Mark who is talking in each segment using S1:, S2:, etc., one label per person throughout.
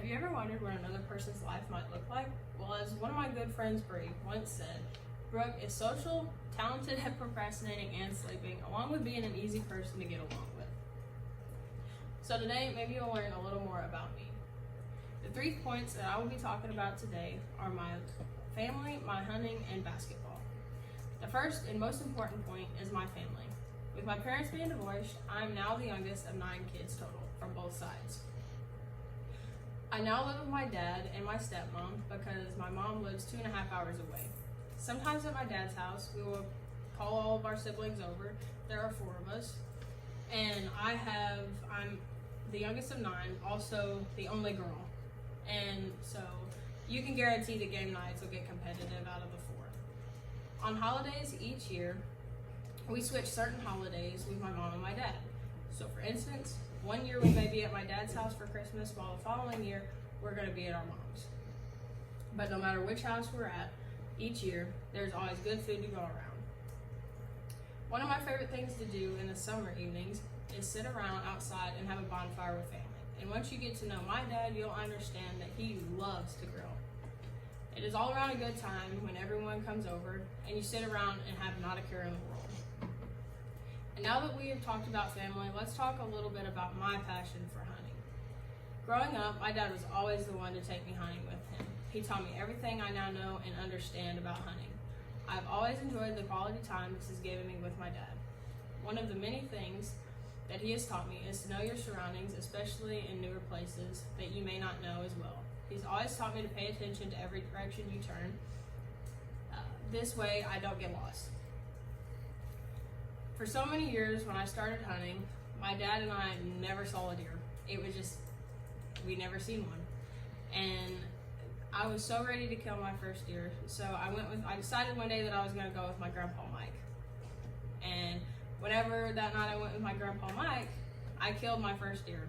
S1: Have you ever wondered what another person's life might look like? Well, as one of my good friends, Bree, once said, Brooke is social, talented at procrastinating and sleeping, along with being an easy person to get along with. So today, maybe you'll learn a little more about me. The 3 points that I will be talking about today are my family, my hunting, and basketball. The first and most important point is my family. With my parents being divorced, I am now the youngest of 9 kids total from both sides. I now live with my dad and my stepmom because my mom lives 2.5 hours away. Sometimes at my dad's house, we will call all of our siblings over. There are 4 of us. And I'm the youngest of 9, also the only girl. And so you can guarantee the game nights will get competitive out of the 4. On holidays each year, we switch certain holidays with my mom and my dad. So for instance, one year we may be at my dad's house for Christmas, while the following year we're going to be at our mom's. But no matter which house we're at each year, there's always good food to go around. One of my favorite things to do in the summer evenings is sit around outside and have a bonfire with family. And once you get to know my dad, you'll understand that he loves to grill. It is all around a good time when everyone comes over and you sit around and have not a care in the world. And now that we have talked about family, let's talk a little bit about my passion for hunting. Growing up, my dad was always the one to take me hunting with him. He taught me everything I now know and understand about hunting. I've always enjoyed the quality time this has given me with my dad. One of the many things that he has taught me is to know your surroundings, especially in newer places that you may not know as well. He's always taught me to pay attention to every direction you turn. This way, I don't get lost. For so many years, when I started hunting, my dad and I never saw a deer. It was just, we never seen one. And I was so ready to kill my first deer. So I decided one day that I was gonna go with my grandpa Mike. And whenever that night I went with my grandpa Mike, I killed my first deer.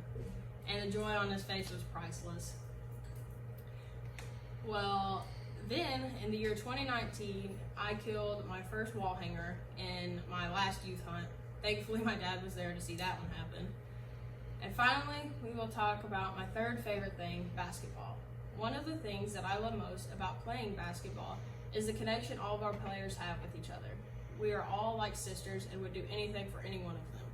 S1: And the joy on his face was priceless. Well, then in the year 2019, I killed my first wall hanger in my last youth hunt. Thankfully, my dad was there to see that one happen. And finally, we will talk about my third favorite thing, basketball. One of the things that I love most about playing basketball is the connection all of our players have with each other. We are all like sisters and would do anything for any one of them.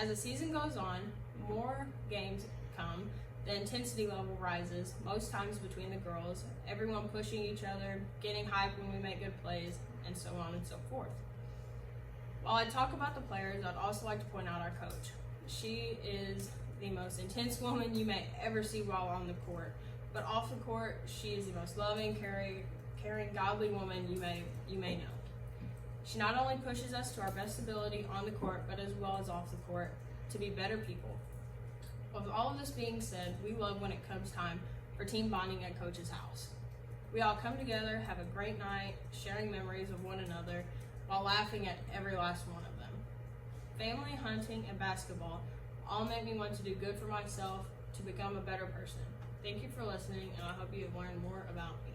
S1: As the season goes on, more games come, the intensity level rises, most times between the girls, everyone pushing each other, getting hyped when we make good plays, and so on and so forth. While I talk about the players, I'd also like to point out our coach. She is the most intense woman you may ever see while on the court, but off the court, she is the most loving, caring, godly woman you may know. She not only pushes us to our best ability on the court, but as well as off the court to be better people. With all of this being said, we love when it comes time for team bonding at Coach's house. We all come together, have a great night, sharing memories of one another while laughing at every last one of them. Family, hunting, and basketball all make me want to do good for myself to become a better person. Thank you for listening, and I hope you have learned more about me.